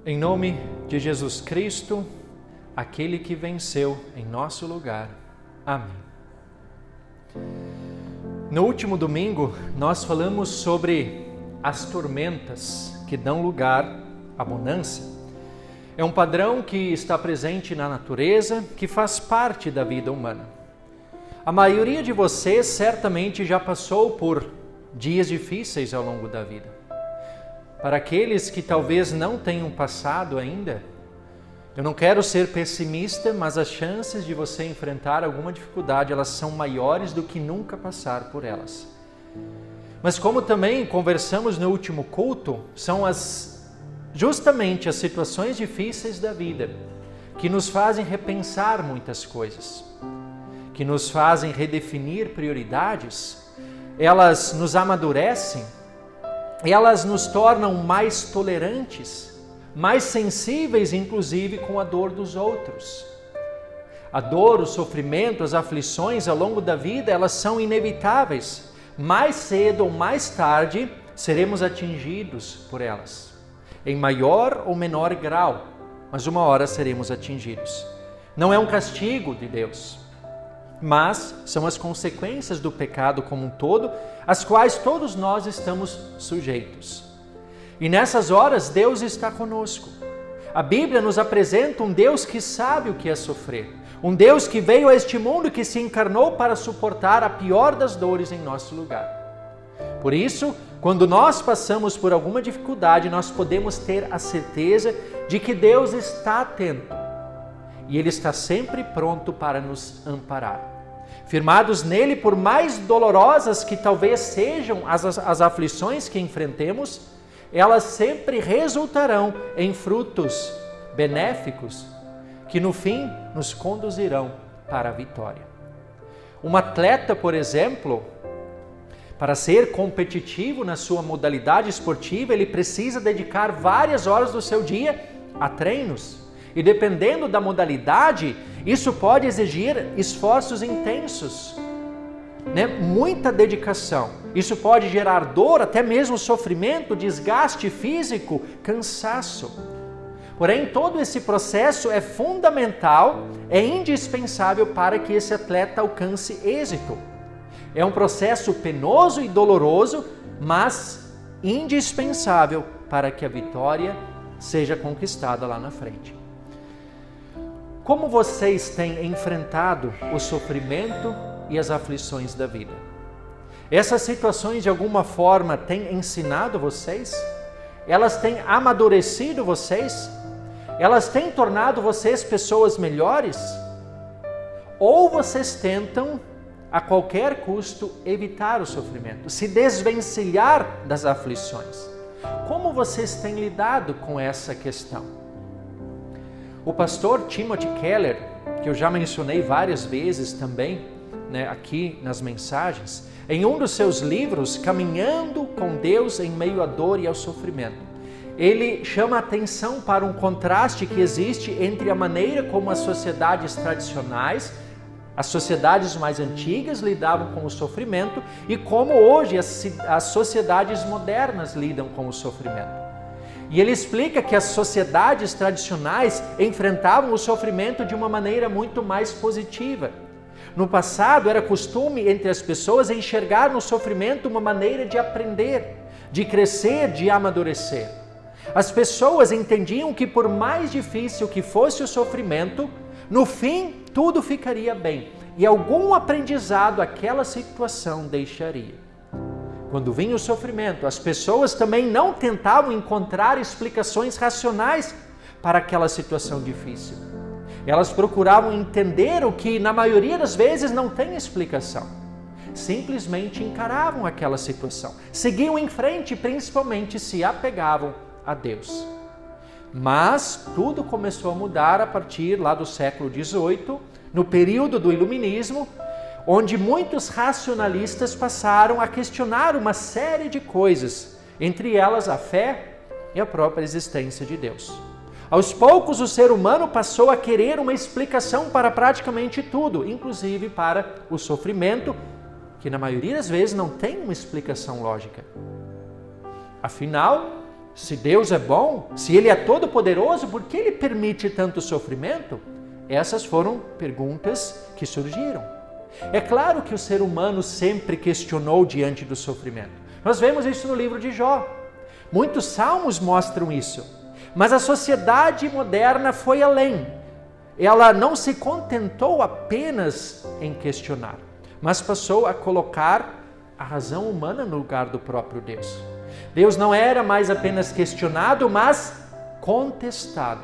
Em nome de Jesus Cristo, aquele que venceu em nosso lugar. Amém. No último domingo, nós falamos sobre as tormentas que dão lugar à bonança. É um padrão que está presente na natureza, que faz parte da vida humana. A maioria de vocês certamente já passou por dias difíceis ao longo da vida. Para aqueles que talvez não tenham passado ainda, eu não quero ser pessimista, mas as chances de você enfrentar alguma dificuldade, elas são maiores do que nunca passar por elas. Mas como também conversamos no último culto, são justamente as situações difíceis da vida que nos fazem repensar muitas coisas, que nos fazem redefinir prioridades, elas nos amadurecem, elas nos tornam mais tolerantes, mais sensíveis, inclusive, com a dor dos outros. A dor, o sofrimento, as aflições ao longo da vida, elas são inevitáveis. Mais cedo ou mais tarde, seremos atingidos por elas. Em maior ou menor grau, mas uma hora seremos atingidos. Não é um castigo de Deus, mas são as consequências do pecado como um todo, às quais todos nós estamos sujeitos. E nessas horas, Deus está conosco. A Bíblia nos apresenta um Deus que sabe o que é sofrer. Um Deus que veio a este mundo, que se encarnou para suportar a pior das dores em nosso lugar. Por isso, quando nós passamos por alguma dificuldade, nós podemos ter a certeza de que Deus está atento. E Ele está sempre pronto para nos amparar. Firmados nele, por mais dolorosas que talvez sejam as aflições que enfrentemos, elas sempre resultarão em frutos benéficos que no fim nos conduzirão para a vitória. Um atleta, por exemplo, para ser competitivo na sua modalidade esportiva, ele precisa dedicar várias horas do seu dia a treinos. E dependendo da modalidade, isso pode exigir esforços intensos, muita dedicação. Isso pode gerar dor, até mesmo sofrimento, desgaste físico, cansaço. Porém, todo esse processo é fundamental, é indispensável para que esse atleta alcance êxito. É um processo penoso e doloroso, mas indispensável para que a vitória seja conquistada lá na frente. Como vocês têm enfrentado o sofrimento e as aflições da vida? Essas situações de alguma forma têm ensinado vocês? Elas têm amadurecido vocês? Elas têm tornado vocês pessoas melhores? Ou vocês tentam, a qualquer custo, evitar o sofrimento, se desvencilhar das aflições? Como vocês têm lidado com essa questão? O pastor Timothy Keller, que eu já mencionei várias vezes também, aqui nas mensagens, em um dos seus livros, Caminhando com Deus em Meio à Dor e ao Sofrimento, ele chama a atenção para um contraste que existe entre a maneira como as sociedades tradicionais, as sociedades mais antigas lidavam com o sofrimento e como hoje as sociedades modernas lidam com o sofrimento. E ele explica que as sociedades tradicionais enfrentavam o sofrimento de uma maneira muito mais positiva. No passado, era costume entre as pessoas enxergar no sofrimento uma maneira de aprender, de crescer, de amadurecer. As pessoas entendiam que por mais difícil que fosse o sofrimento, no fim tudo ficaria bem e algum aprendizado aquela situação deixaria. Quando vinha o sofrimento, as pessoas também não tentavam encontrar explicações racionais para aquela situação difícil. Elas procuravam entender o que, na maioria das vezes, não tem explicação. Simplesmente encaravam aquela situação, seguiam em frente e principalmente se apegavam a Deus. Mas tudo começou a mudar a partir lá do século XVIII, no período do Iluminismo, onde muitos racionalistas passaram a questionar uma série de coisas, entre elas a fé e a própria existência de Deus. Aos poucos, o ser humano passou a querer uma explicação para praticamente tudo, inclusive para o sofrimento, que na maioria das vezes não tem uma explicação lógica. Afinal, Se Deus é bom, se Ele é todo-poderoso, por que Ele permite tanto sofrimento? Essas foram perguntas que surgiram. É claro que o ser humano sempre questionou diante do sofrimento. Nós vemos isso no livro de Jó. Muitos salmos mostram isso. Mas a sociedade moderna foi além. Ela não se contentou apenas em questionar, mas passou a colocar a razão humana no lugar do próprio Deus. Deus não era mais apenas questionado, mas contestado.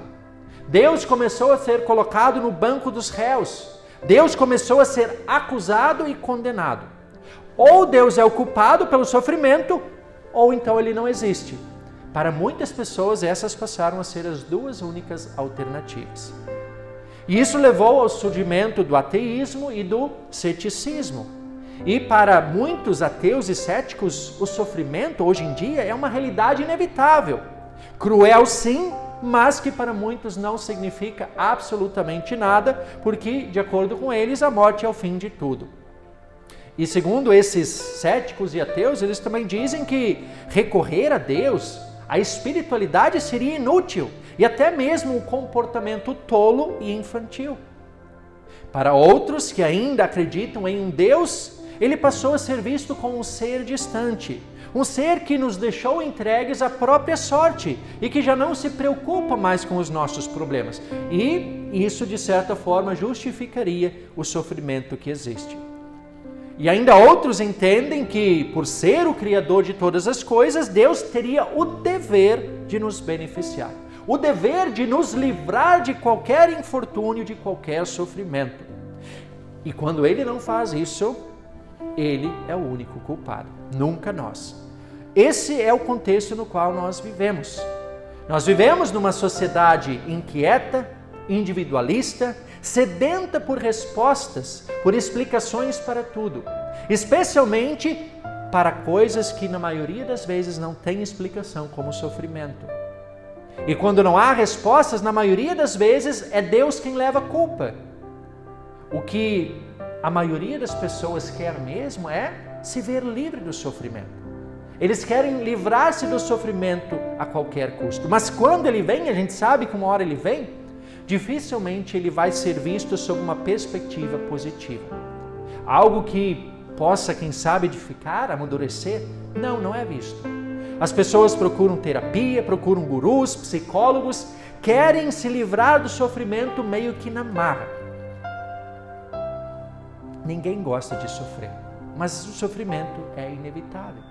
Deus começou a ser colocado no banco dos réus. Deus começou a ser acusado e condenado. Ou Deus é o culpado pelo sofrimento, ou então Ele não existe. Para muitas pessoas, essas passaram a ser as duas únicas alternativas. E isso levou ao surgimento do ateísmo e do ceticismo. E para muitos ateus e céticos, o sofrimento hoje em dia é uma realidade inevitável. Cruel sim, mas que para muitos não significa absolutamente nada, porque, de acordo com eles, a morte é o fim de tudo. E segundo esses céticos e ateus, eles também dizem que recorrer a Deus, a espiritualidade seria inútil e até mesmo um comportamento tolo e infantil. Para outros que ainda acreditam em um Deus, ele passou a ser visto como um ser distante, um ser que nos deixou entregues à própria sorte e que já não se preocupa mais com os nossos problemas. E isso, de certa forma, justificaria o sofrimento que existe. E ainda outros entendem que, por ser o Criador de todas as coisas, Deus teria o dever de nos beneficiar, o dever de nos livrar de qualquer infortúnio, de qualquer sofrimento. E quando Ele não faz isso, Ele é o único culpado, nunca nós. Esse é o contexto no qual nós vivemos. Nós vivemos numa sociedade inquieta, individualista, sedenta por respostas, por explicações para tudo, especialmente para coisas que na maioria das vezes não têm explicação, como o sofrimento. E quando não há respostas, na maioria das vezes é Deus quem leva a culpa. O que a maioria das pessoas quer mesmo é se ver livre do sofrimento. Eles querem livrar-se do sofrimento a qualquer custo. Mas quando ele vem, a gente sabe que uma hora ele vem, dificilmente ele vai ser visto sob uma perspectiva positiva. Algo que possa, quem sabe, edificar, amadurecer, não é visto. As pessoas procuram terapia, procuram gurus, psicólogos, querem se livrar do sofrimento meio que na marra. Ninguém gosta de sofrer, mas o sofrimento é inevitável.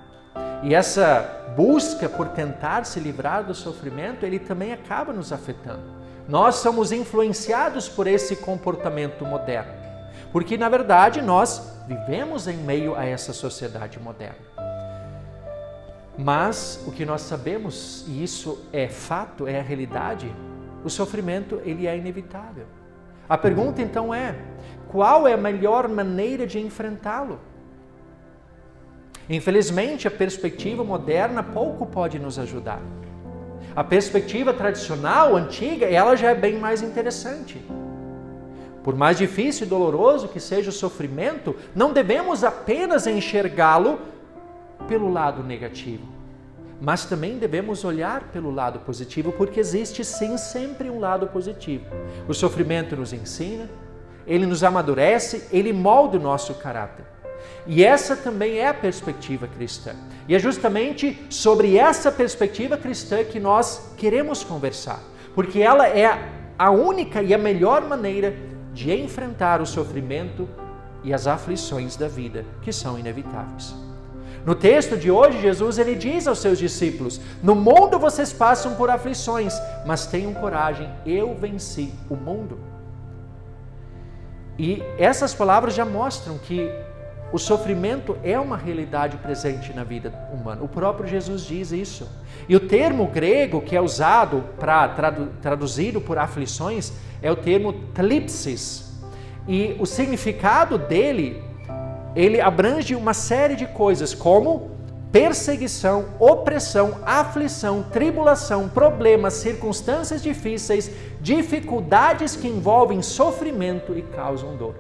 E essa busca por tentar se livrar do sofrimento, ele também acaba nos afetando. Nós somos influenciados por esse comportamento moderno, porque na verdade nós vivemos em meio a essa sociedade moderna. Mas o que nós sabemos, e isso é fato, é a realidade, o sofrimento ele é inevitável. A pergunta então é, qual é a melhor maneira de enfrentá-lo? Infelizmente, a perspectiva moderna pouco pode nos ajudar. A perspectiva tradicional, antiga, ela já é bem mais interessante. Por mais difícil e doloroso que seja o sofrimento, não devemos apenas enxergá-lo pelo lado negativo, mas também devemos olhar pelo lado positivo, porque existe sim sempre um lado positivo. O sofrimento nos ensina, ele nos amadurece, ele molda o nosso caráter. E essa também é a perspectiva cristã. E é justamente sobre essa perspectiva cristã que nós queremos conversar, porque ela é a única e a melhor maneira de enfrentar o sofrimento e as aflições da vida, que são inevitáveis. No texto de hoje, Jesus ele diz aos seus discípulos: no mundo vocês passam por aflições, mas tenham coragem, eu venci o mundo. E essas palavras já mostram que o sofrimento é uma realidade presente na vida humana. O próprio Jesus diz isso. E o termo grego que é usado para traduzido por aflições é o termo thlipsis. E o significado dele, ele abrange uma série de coisas como perseguição, opressão, aflição, tribulação, problemas, circunstâncias difíceis, dificuldades que envolvem sofrimento e causam dor.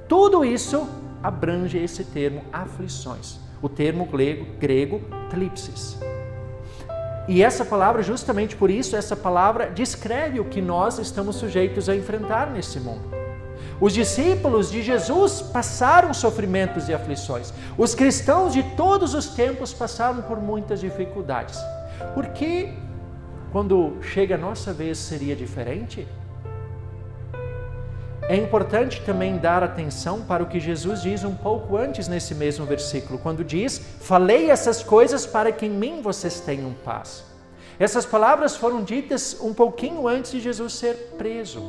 Tudo isso abrange esse termo aflições, o termo grego thlipsis. E essa palavra, justamente por isso, essa palavra descreve o que nós estamos sujeitos a enfrentar nesse mundo. Os discípulos de Jesus passaram sofrimentos e aflições. Os cristãos de todos os tempos passaram por muitas dificuldades. Por que, quando chega a nossa vez, seria diferente? É importante também dar atenção para o que Jesus diz um pouco antes nesse mesmo versículo, quando diz: falei essas coisas para que em mim vocês tenham paz. Essas palavras foram ditas um pouquinho antes de Jesus ser preso.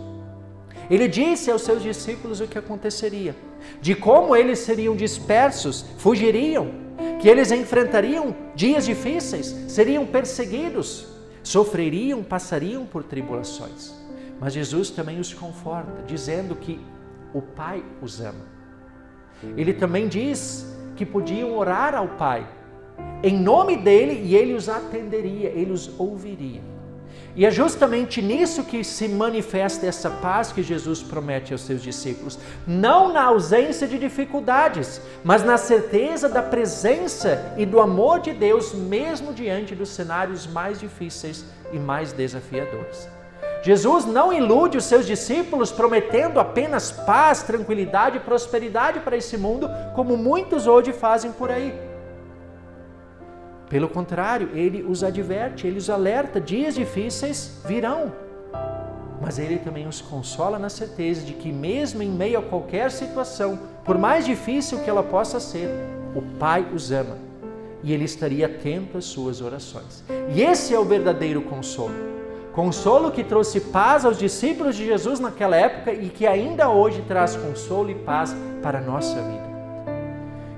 Ele disse aos seus discípulos o que aconteceria, de como eles seriam dispersos, fugiriam, que eles enfrentariam dias difíceis, seriam perseguidos, sofreriam, passariam por tribulações. Mas Jesus também os conforta, dizendo que o Pai os ama. Ele também diz que podiam orar ao Pai em nome dele e ele os atenderia, ele os ouviria. E é justamente nisso que se manifesta essa paz que Jesus promete aos seus discípulos. Não na ausência de dificuldades, mas na certeza da presença e do amor de Deus, mesmo diante dos cenários mais difíceis e mais desafiadores. Jesus não ilude os seus discípulos prometendo apenas paz, tranquilidade e prosperidade para esse mundo, como muitos hoje fazem por aí. Pelo contrário, ele os adverte, ele os alerta, dias difíceis virão. Mas ele também os consola na certeza de que mesmo em meio a qualquer situação, por mais difícil que ela possa ser, o Pai os ama e ele estaria atento às suas orações. E esse é o verdadeiro consolo. Consolo que trouxe paz aos discípulos de Jesus naquela época e que ainda hoje traz consolo e paz para a nossa vida.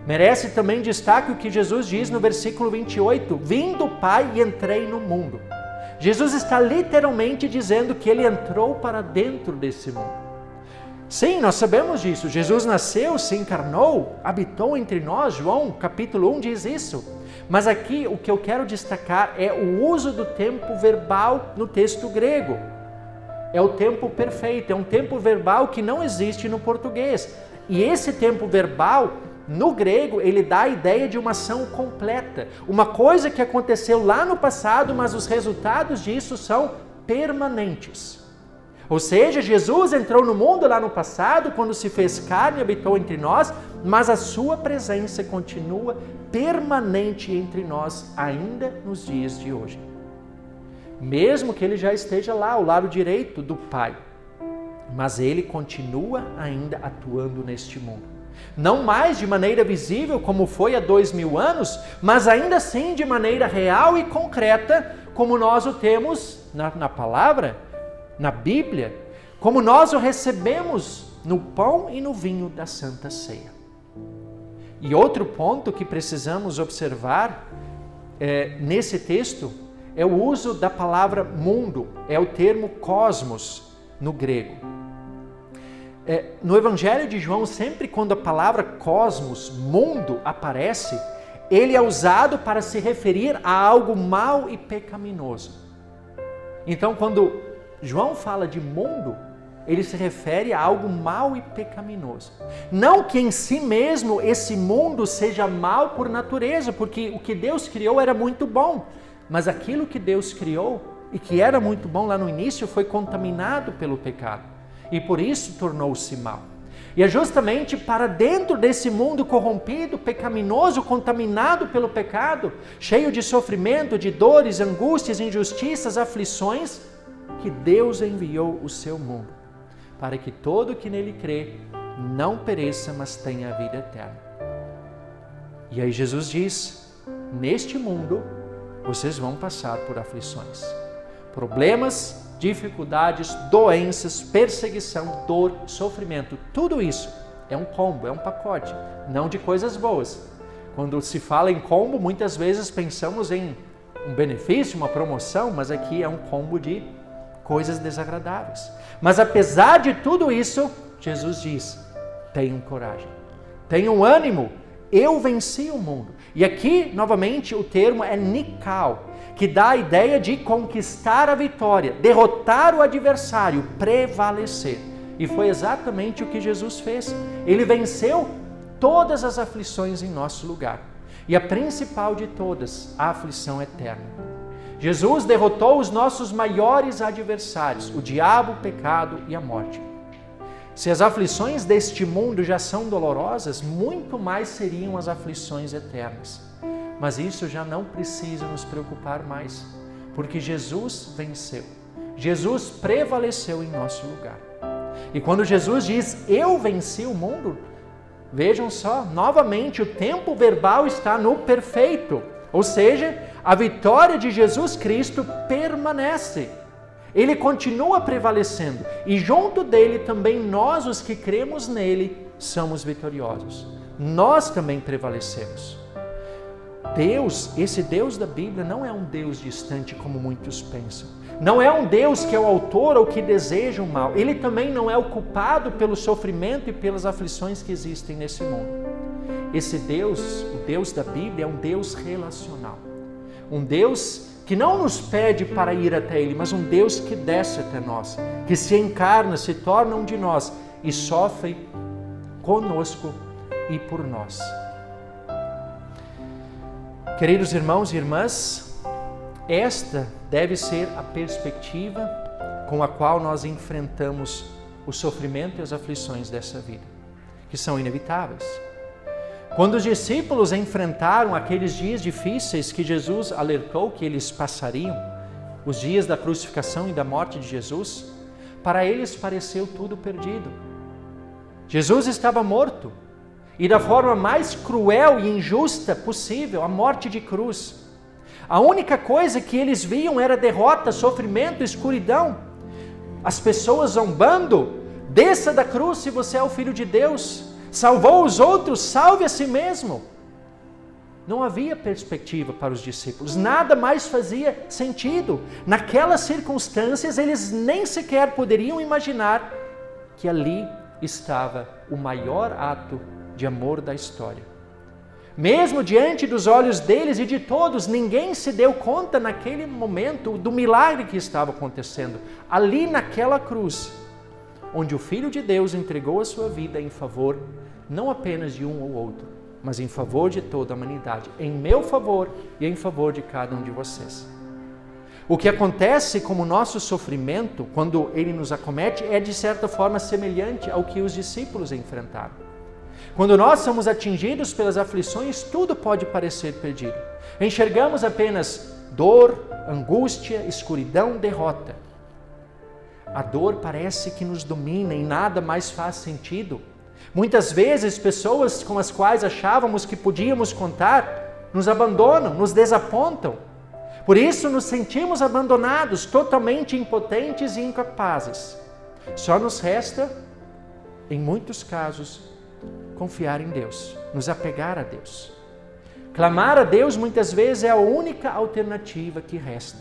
Merece também destaque o que Jesus diz no versículo 28, vim do Pai e entrei no mundo. Jesus está literalmente dizendo que ele entrou para dentro desse mundo. Sim, nós sabemos disso. Jesus nasceu, se encarnou, habitou entre nós. João capítulo 1 diz isso. Mas aqui o que eu quero destacar é o uso do tempo verbal no texto grego. É o tempo perfeito, é um tempo verbal que não existe no português. E esse tempo verbal, no grego, ele dá a ideia de uma ação completa. Uma coisa que aconteceu lá no passado, mas os resultados disso são permanentes. Ou seja, Jesus entrou no mundo lá no passado, quando se fez carne e habitou entre nós, mas a sua presença continua permanente entre nós ainda nos dias de hoje. Mesmo que ele já esteja lá ao lado direito do Pai, mas ele continua ainda atuando neste mundo. Não mais de maneira visível como foi há 2000 anos, mas ainda assim de maneira real e concreta, como nós o temos na palavra, na Bíblia, como nós o recebemos no pão e no vinho da Santa Ceia. E outro ponto que precisamos observar nesse texto é o uso da palavra mundo, é o termo cosmos no grego. No Evangelho de João, sempre quando a palavra cosmos, mundo, aparece, ele é usado para se referir a algo mau e pecaminoso. Então, quando João fala de mundo, ele se refere a algo mau e pecaminoso. Não que em si mesmo esse mundo seja mau por natureza, porque o que Deus criou era muito bom, mas aquilo que Deus criou e que era muito bom lá no início foi contaminado pelo pecado e por isso tornou-se mau. E é justamente para dentro desse mundo corrompido, pecaminoso, contaminado pelo pecado, cheio de sofrimento, de dores, angústias, injustiças, aflições, que Deus enviou o seu mundo, para que todo que nele crê não pereça, mas tenha a vida eterna. E aí Jesus diz, neste mundo vocês vão passar por aflições, problemas, dificuldades, doenças, perseguição, dor, sofrimento. Tudo isso é um combo, é um pacote, não de coisas boas. Quando se fala em combo, muitas vezes pensamos em um benefício, uma promoção, mas aqui é um combo de coisas desagradáveis. Mas apesar de tudo isso, Jesus diz, tenham coragem, tenham ânimo, eu venci o mundo. E aqui, novamente, o termo é nikao, que dá a ideia de conquistar a vitória, derrotar o adversário, prevalecer. E foi exatamente o que Jesus fez. Ele venceu todas as aflições em nosso lugar. E a principal de todas, a aflição eterna. Jesus derrotou os nossos maiores adversários, o diabo, o pecado e a morte. Se as aflições deste mundo já são dolorosas, muito mais seriam as aflições eternas. Mas isso já não precisa nos preocupar mais, porque Jesus venceu. Jesus prevaleceu em nosso lugar. E quando Jesus diz, eu venci o mundo, vejam só, novamente o tempo verbal está no perfeito. Ou seja, a vitória de Jesus Cristo permanece. Ele continua prevalecendo. E junto dele também nós, os que cremos nele, somos vitoriosos. Nós também prevalecemos. Deus, esse Deus da Bíblia, não é um Deus distante como muitos pensam. Não é um Deus que é o autor ou que deseja o mal. Ele também não é o culpado pelo sofrimento e pelas aflições que existem nesse mundo. Esse Deus, o Deus da Bíblia, é um Deus relacional. Um Deus que não nos pede para ir até Ele, mas um Deus que desce até nós, que se encarna, se torna um de nós e sofre conosco e por nós. Queridos irmãos e irmãs, esta deve ser a perspectiva com a qual nós enfrentamos o sofrimento e as aflições dessa vida, que são inevitáveis. Quando os discípulos enfrentaram aqueles dias difíceis que Jesus alertou que eles passariam, os dias da crucificação e da morte de Jesus, para eles pareceu tudo perdido. Jesus estava morto, e da forma mais cruel e injusta possível, a morte de cruz. A única coisa que eles viam era derrota, sofrimento, escuridão. As pessoas zombando, desça da cruz se você é o Filho de Deus. Salvou os outros, salve a si mesmo. Não havia perspectiva para os discípulos, nada mais fazia sentido. Naquelas circunstâncias, eles nem sequer poderiam imaginar que ali estava o maior ato de amor da história. Mesmo diante dos olhos deles e de todos, ninguém se deu conta naquele momento do milagre que estava acontecendo. Ali naquela cruz, onde o Filho de Deus entregou a sua vida em favor, não apenas de um ou outro, mas em favor de toda a humanidade, em meu favor e em favor de cada um de vocês. O que acontece com o nosso sofrimento, quando ele nos acomete, é de certa forma semelhante ao que os discípulos enfrentaram. Quando nós somos atingidos pelas aflições, tudo pode parecer perdido. Enxergamos apenas dor, angústia, escuridão, derrota. A dor parece que nos domina e nada mais faz sentido. Muitas vezes, pessoas com as quais achávamos que podíamos contar, nos abandonam, nos desapontam. Por isso, nos sentimos abandonados, totalmente impotentes e incapazes. Só nos resta, em muitos casos, confiar em Deus, nos apegar a Deus. Clamar a Deus muitas vezes é a única alternativa que resta.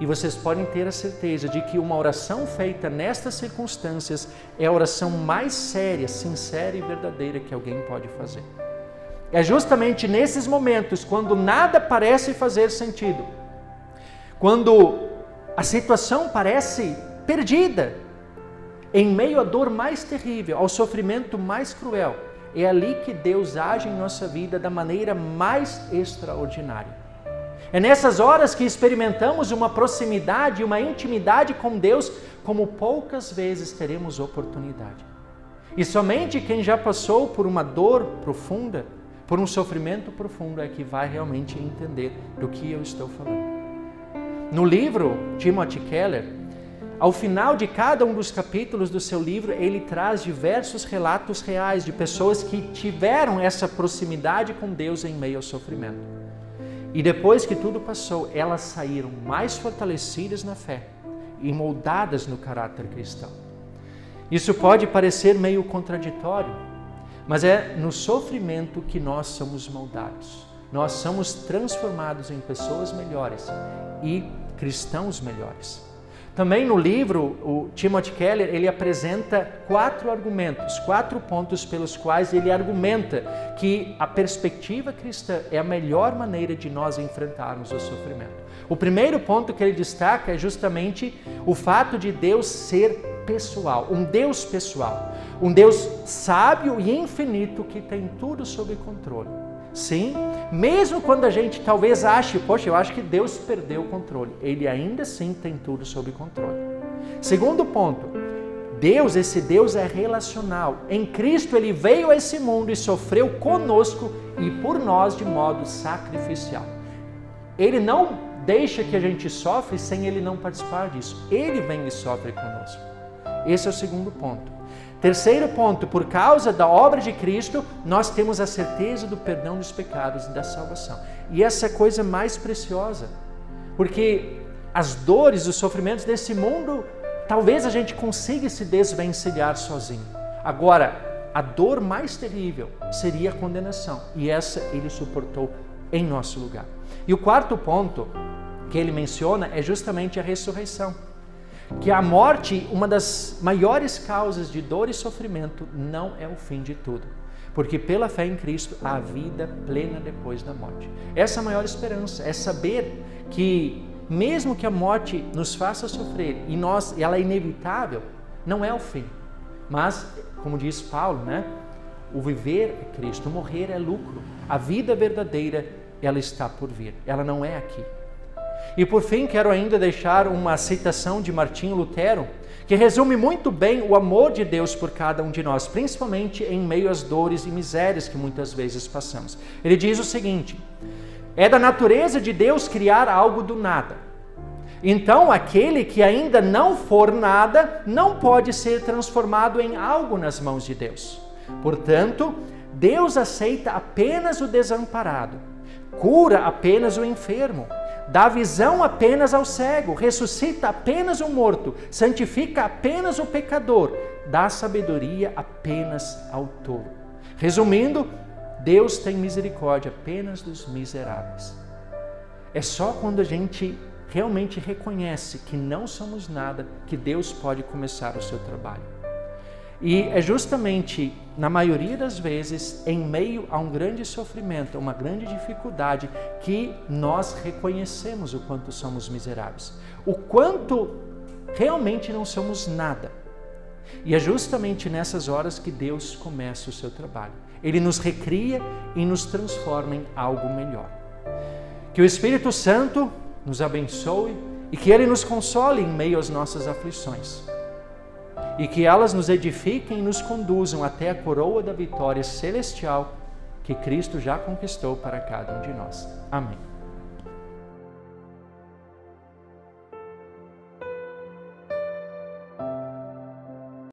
E vocês podem ter a certeza de que uma oração feita nestas circunstâncias é a oração mais séria, sincera e verdadeira que alguém pode fazer. É justamente nesses momentos, quando nada parece fazer sentido, quando a situação parece perdida, em meio à dor mais terrível, ao sofrimento mais cruel, é ali que Deus age em nossa vida da maneira mais extraordinária. É nessas horas que experimentamos uma proximidade, uma intimidade com Deus, como poucas vezes teremos oportunidade. E somente quem já passou por uma dor profunda, por um sofrimento profundo, é que vai realmente entender do que eu estou falando. No livro Timothy Keller, ao final de cada um dos capítulos do seu livro, ele traz diversos relatos reais de pessoas que tiveram essa proximidade com Deus em meio ao sofrimento. E depois que tudo passou, elas saíram mais fortalecidas na fé e moldadas no caráter cristão. Isso pode parecer meio contraditório, mas é no sofrimento que nós somos moldados. Nós somos transformados em pessoas melhores e cristãos melhores. Também no livro, o Timothy Keller, ele apresenta 4 argumentos, 4 pontos pelos quais ele argumenta que a perspectiva cristã é a melhor maneira de nós enfrentarmos o sofrimento. O primeiro ponto que ele destaca é justamente o fato de Deus ser pessoal, um Deus sábio e infinito que tem tudo sob controle. Sim, mesmo quando a gente talvez ache, poxa, eu acho que Deus perdeu o controle. Ele ainda assim tem tudo sob controle. Segundo ponto, Deus, esse Deus é relacional. Em Cristo Ele veio a esse mundo e sofreu conosco e por nós de modo sacrificial. Ele não deixa que a gente sofre sem Ele não participar disso. Ele vem e sofre conosco. Esse é o segundo ponto. Terceiro ponto, por causa da obra de Cristo, nós temos a certeza do perdão dos pecados e da salvação. E essa é a coisa mais preciosa, porque as dores, os sofrimentos desse mundo, talvez a gente consiga se desvencilhar sozinho. Agora, a dor mais terrível seria a condenação, e essa Ele suportou em nosso lugar. E o quarto ponto que ele menciona é justamente a ressurreição. Que a morte, uma das maiores causas de dor e sofrimento, não é o fim de tudo. Porque pela fé em Cristo há vida plena depois da morte. Essa é a maior esperança, é saber que mesmo que a morte nos faça sofrer e ela é inevitável, não é o fim. Mas, como diz Paulo, né? O viver é Cristo, o morrer é lucro. A vida verdadeira, ela está por vir, ela não é aqui. E por fim, quero ainda deixar uma citação de Martinho Lutero, que resume muito bem o amor de Deus por cada um de nós, principalmente em meio às dores e misérias que muitas vezes passamos. Ele diz o seguinte: é da natureza de Deus criar algo do nada. Então, aquele que ainda não for nada, não pode ser transformado em algo nas mãos de Deus. Portanto, Deus aceita apenas o desamparado, cura apenas o enfermo, dá visão apenas ao cego, ressuscita apenas o morto, santifica apenas o pecador, dá sabedoria apenas ao tolo. Resumindo, Deus tem misericórdia apenas dos miseráveis. É só quando a gente realmente reconhece que não somos nada que Deus pode começar o seu trabalho. E é justamente, na maioria das vezes, em meio a um grande sofrimento, uma grande dificuldade, que nós reconhecemos o quanto somos miseráveis, o quanto realmente não somos nada. E é justamente nessas horas que Deus começa o seu trabalho. Ele nos recria e nos transforma em algo melhor. Que o Espírito Santo nos abençoe e que Ele nos console em meio às nossas aflições. E que elas nos edifiquem e nos conduzam até a coroa da vitória celestial que Cristo já conquistou para cada um de nós. Amém.